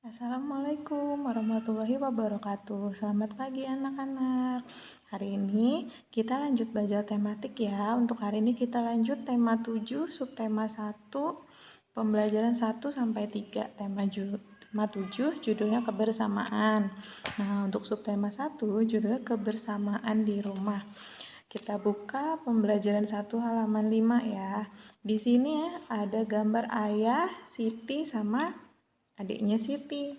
Assalamualaikum warahmatullahi wabarakatuh. Selamat pagi anak-anak. Hari ini kita lanjut belajar tematik ya. Untuk hari ini kita lanjut tema 7, subtema 1, pembelajaran 1 sampai 3. Tema 7 judulnya kebersamaan. Nah, untuk subtema 1 judulnya kebersamaan di rumah. Kita buka pembelajaran 1 halaman 5 ya. Di sini ada gambar ayah, Siti sama adiknya Siti.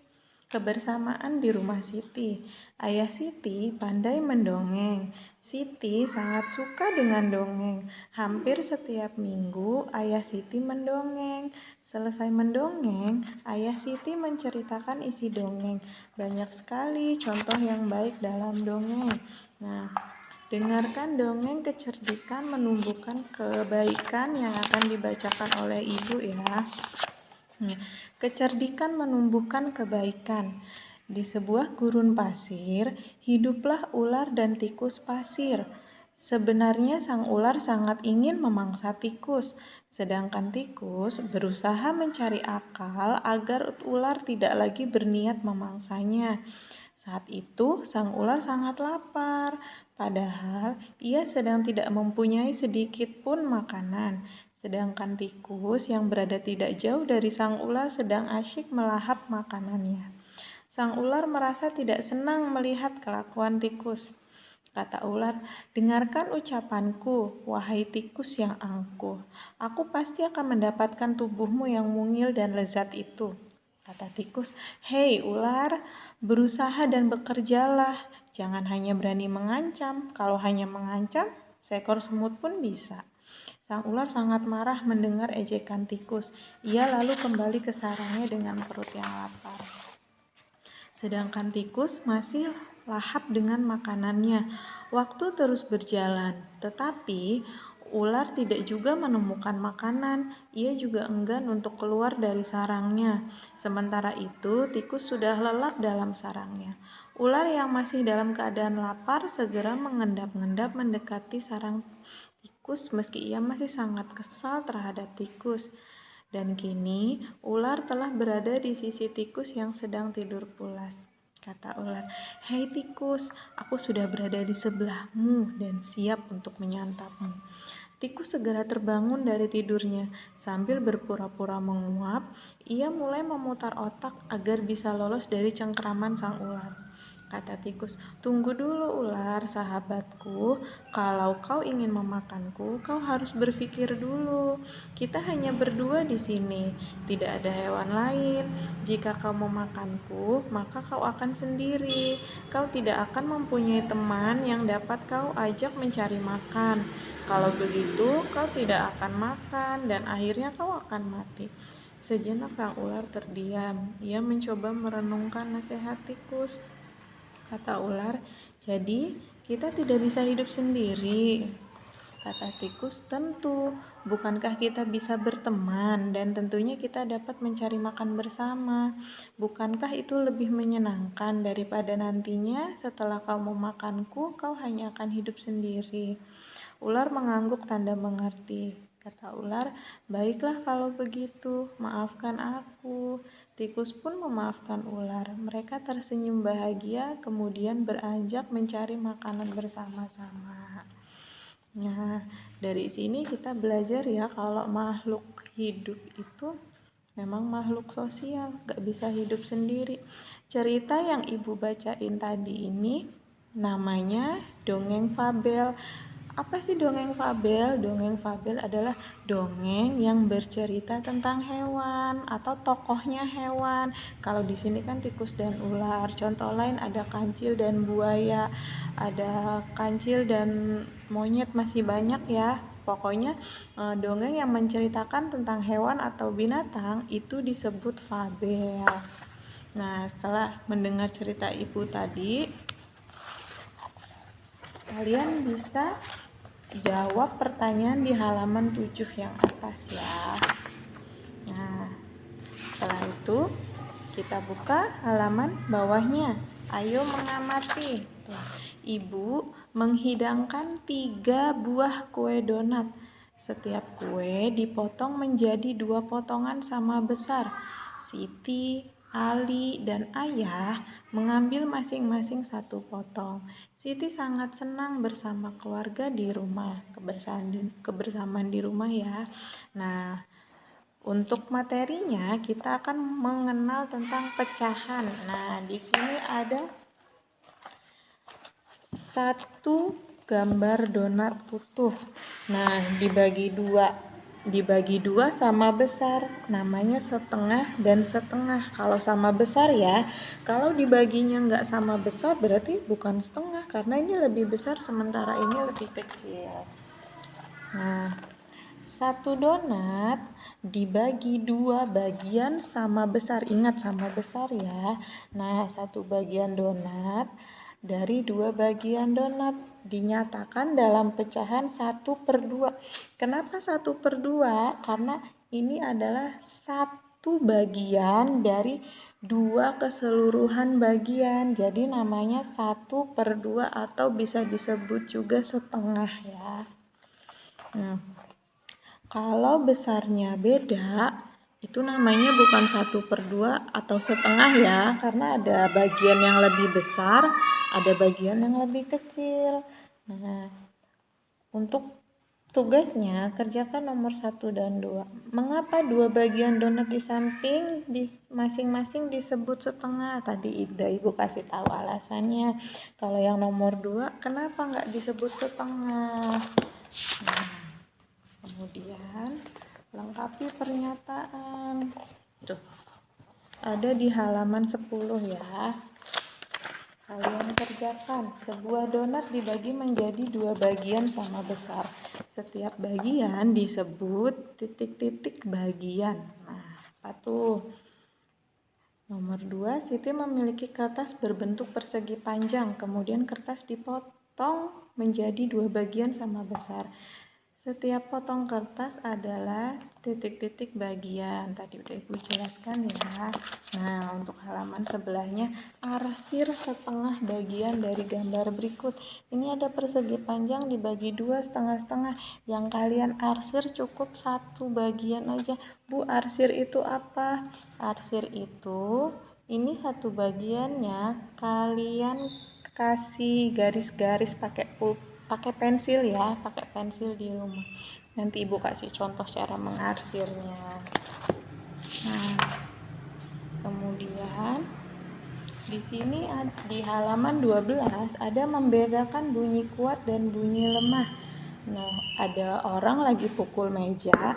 Kebersamaan di rumah Siti. Ayah Siti pandai mendongeng. Siti sangat suka dengan dongeng. Hampir setiap minggu ayah Siti mendongeng. Selesai mendongeng, ayah Siti menceritakan isi dongeng. Banyak sekali contoh yang baik dalam dongeng. Nah, dengarkan dongeng kecerdikan menumbuhkan kebaikan yang akan dibacakan oleh ibu ya. Kecerdikan menumbuhkan kebaikan. Di sebuah gurun pasir, hiduplah ular dan tikus pasir. Sebenarnya sang ular sangat ingin memangsa tikus, sedangkan tikus berusaha mencari akal agar ular tidak lagi berniat memangsanya. Saat itu, sang ular sangat lapar, padahal ia sedang tidak mempunyai sedikit pun makanan. Sedangkan tikus yang berada tidak jauh dari sang ular sedang asyik melahap makanannya. Sang ular merasa tidak senang melihat kelakuan tikus. Kata ular, "Dengarkan ucapanku, wahai tikus yang angkuh. Aku pasti akan mendapatkan tubuhmu yang mungil dan lezat itu." Kata tikus, "Hei ular, berusaha dan bekerjalah. Jangan hanya berani mengancam. Kalau hanya mengancam, seekor semut pun bisa." Sang ular sangat marah mendengar ejekan tikus. Ia lalu kembali ke sarangnya dengan perut yang lapar. Sedangkan tikus masih lahap dengan makanannya. Waktu terus berjalan, tetapi ular tidak juga menemukan makanan. Ia juga enggan untuk keluar dari sarangnya. Sementara itu, tikus sudah lelap dalam sarangnya. Ular yang masih dalam keadaan lapar segera mengendap-endap mendekati sarang tikus meski ia masih sangat kesal terhadap tikus. Dan kini ular telah berada di sisi tikus yang sedang tidur pulas. Kata ular, "Hei tikus, aku sudah berada di sebelahmu dan siap untuk menyantapmu." Tikus segera terbangun dari tidurnya. Sambil berpura-pura menguap, ia mulai memutar otak agar bisa lolos dari cengkeraman sang ular. Kata tikus, "Tunggu dulu ular, sahabatku. Kalau kau ingin memakanku, kau harus berpikir dulu. Kita hanya berdua di sini, tidak ada hewan lain. Jika kau memakanku, maka kau akan sendiri. Kau tidak akan mempunyai teman yang dapat kau ajak mencari makan. Kalau begitu, kau tidak akan makan dan akhirnya kau akan mati." Sejenak sang ular terdiam. Ia mencoba merenungkan nasihat tikus. Kata ular, "Jadi kita tidak bisa hidup sendiri." Kata tikus, "Tentu, bukankah kita bisa berteman dan tentunya kita dapat mencari makan bersama? Bukankah itu lebih menyenangkan daripada nantinya setelah kau memakanku, kau hanya akan hidup sendiri?" Ular mengangguk tanda mengerti. Kata ular, "Baiklah kalau begitu, maafkan aku." Tikus pun memaafkan ular. Mereka tersenyum bahagia, kemudian beranjak mencari makanan bersama-sama. Nah, dari sini kita belajar ya kalau makhluk hidup itu memang makhluk sosial, gak bisa hidup sendiri. Cerita yang ibu bacain tadi ini namanya dongeng fabel. Apa sih dongeng fabel? Dongeng fabel adalah dongeng yang bercerita tentang hewan atau tokohnya hewan. Kalau di sini kan tikus dan ular. Contoh lain ada kancil dan buaya, ada kancil dan monyet, masih banyak ya. Pokoknya dongeng yang menceritakan tentang hewan atau binatang itu disebut fabel. Nah, setelah mendengar cerita ibu tadi, kalian bisa jawab pertanyaan di halaman 7 yang atas ya. Nah, setelah itu kita buka halaman bawahnya. Ayo mengamati. Ibu menghidangkan 3 buah kue donat. Setiap kue dipotong menjadi 2 potongan sama besar. Siti Ali dan Ayah mengambil masing-masing satu potong. Siti sangat senang bersama keluarga di rumah, kebersamaan di rumah ya. Nah, untuk materinya kita akan mengenal tentang pecahan. Nah, di sini ada satu gambar donat utuh. Nah, dibagi dua sama besar, namanya setengah dan setengah. Kalau sama besar ya, kalau dibaginya nggak sama besar berarti bukan setengah, karena ini lebih besar sementara ini lebih kecil. Nah, satu donat dibagi dua bagian sama besar, ingat sama besar ya. Nah, satu bagian donat dari dua bagian donat dinyatakan dalam pecahan 1/2. Kenapa 1/2? Karena ini adalah satu bagian dari dua keseluruhan bagian, jadi namanya 1/2 atau bisa disebut juga setengah ya. Kalau besarnya beda, itu namanya bukan 1/2 atau setengah ya, karena ada bagian yang lebih besar, ada bagian yang lebih kecil. Nah, untuk tugasnya kerjakan nomor 1 dan 2. Mengapa dua bagian donat di samping masing-masing disebut setengah? Tadi Ibu kasih tahu alasannya. Kalau yang nomor 2, kenapa nggak disebut setengah? Nah, kemudian lengkapi pernyataan. Tuh, ada di halaman 10 ya. Kalian kerjakan. Sebuah donat dibagi menjadi dua bagian sama besar. Setiap bagian disebut titik-titik bagian. Nah, apa tuh? Nomor 2, Siti memiliki kertas berbentuk persegi panjang. Kemudian kertas dipotong menjadi dua bagian sama besar. Setiap potong kertas adalah titik-titik bagian. Tadi udah Ibu jelaskan ya. Nah, untuk halaman sebelahnya, arsir setengah bagian dari gambar berikut. Ini ada persegi panjang dibagi dua setengah-setengah. Yang kalian arsir cukup satu bagian aja. Bu, arsir itu apa? Arsir itu, ini satu bagiannya kalian kasih garis-garis pakai pensil ya, pakai pensil di rumah. Nanti Ibu kasih contoh cara mengarsirnya. Nah, kemudian di sini di halaman 12 ada membedakan bunyi kuat dan bunyi lemah. Nah, ada orang lagi pukul meja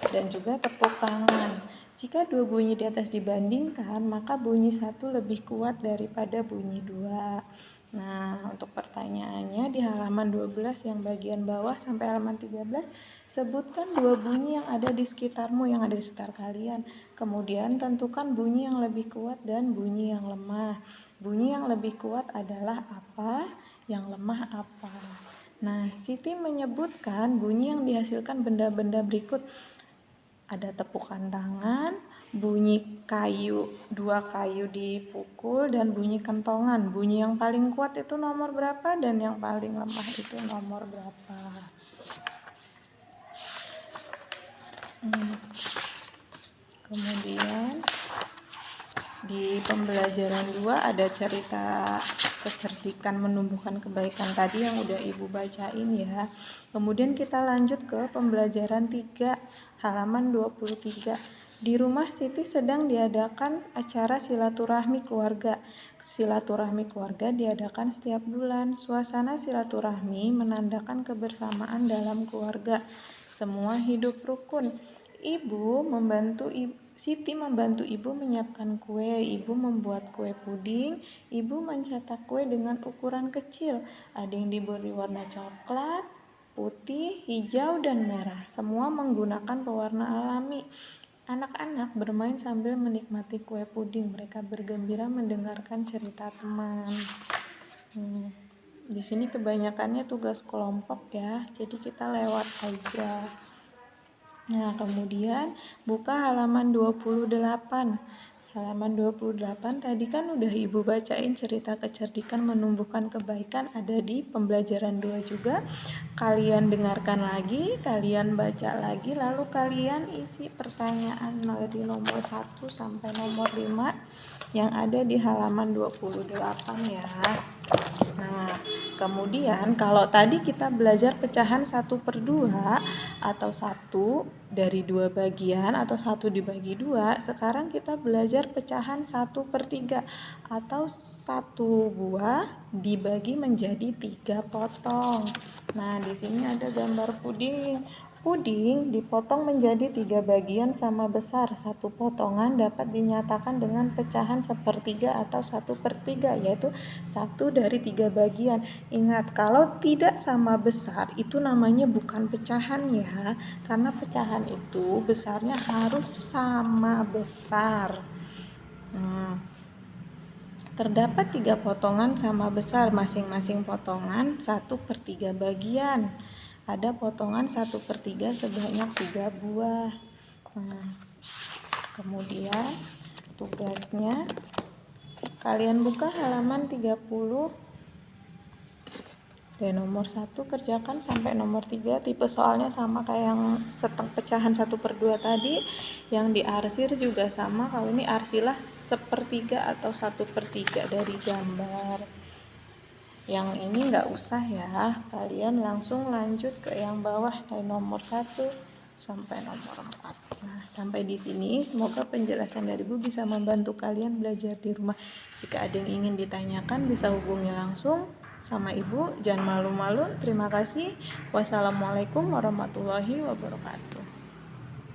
dan juga tepuk tangan. Jika dua bunyi di atas dibandingkan, maka bunyi satu lebih kuat daripada bunyi dua. Nah, untuk pertanyaannya di halaman 12 yang bagian bawah sampai halaman 13, sebutkan dua bunyi yang ada di sekitarmu, yang ada di sekitar kalian. Kemudian tentukan bunyi yang lebih kuat dan bunyi yang lemah. Bunyi yang lebih kuat adalah apa? Yang lemah apa? Nah, Siti menyebutkan bunyi yang dihasilkan benda-benda berikut. Ada tepukan tangan, bunyi dua kayu dipukul, dan bunyi kentongan. Bunyi yang paling kuat itu nomor berapa dan yang paling lemah itu nomor berapa? Kemudian di pembelajaran 2 ada cerita kecerdikan menumbuhkan kebaikan tadi yang udah Ibu bacain ya. Kemudian kita lanjut ke pembelajaran 3 halaman 23. Di rumah Siti sedang diadakan acara silaturahmi keluarga. Silaturahmi keluarga diadakan setiap bulan. Suasana silaturahmi menandakan kebersamaan dalam keluarga. Semua hidup rukun. Siti membantu Ibu menyiapkan kue. Ibu membuat kue puding. Ibu mencetak kue dengan ukuran kecil. Ada yang diberi warna coklat, putih, hijau, dan merah. Semua menggunakan pewarna alami. Anak-anak bermain sambil menikmati kue puding. Mereka bergembira mendengarkan cerita teman. Di sini kebanyakannya tugas kelompok ya, jadi kita lewat aja. Nah, kemudian buka halaman 28. Halaman 28 tadi kan udah Ibu bacain cerita kecerdikan menumbuhkan kebaikan, ada di pembelajaran 2 juga. Kalian dengarkan lagi, kalian baca lagi, lalu kalian isi pertanyaan dari nomor 1 sampai nomor 5 yang ada di halaman 28 ya. Nah, kemudian kalau tadi kita belajar pecahan 1/2 atau 1 dari 2 bagian atau 1 dibagi 2, sekarang kita belajar pecahan 1/3 atau 1 buah dibagi menjadi 3 potong. Nah, di sini ada gambar puding. Puding dipotong menjadi 3 bagian sama besar. Satu potongan dapat dinyatakan dengan pecahan 1/3 atau 1/3, yaitu 1 dari 3 bagian. Ingat, kalau tidak sama besar itu namanya bukan pecahan ya, karena pecahan itu besarnya harus sama besar. Terdapat 3 potongan sama besar, masing-masing potongan 1/3 bagian. Ada potongan 1/3 sebanyak 3 buah. Kemudian tugasnya kalian buka halaman 30 dan nomor 1 kerjakan sampai nomor 3. Tipe soalnya sama kayak yang pecahan 1/2 tadi. Yang diarsir juga sama. Kalau ini arsilah 1/3 atau 1/3 dari gambar. Yang ini nggak usah ya, kalian langsung lanjut ke yang bawah dari nomor 1 sampai nomor 4. Nah, sampai di sini semoga penjelasan dari Ibu bisa membantu kalian belajar di rumah. Jika ada yang ingin ditanyakan bisa hubungi langsung sama Ibu, jangan malu-malu. Terima kasih. Wassalamualaikum warahmatullahi wabarakatuh.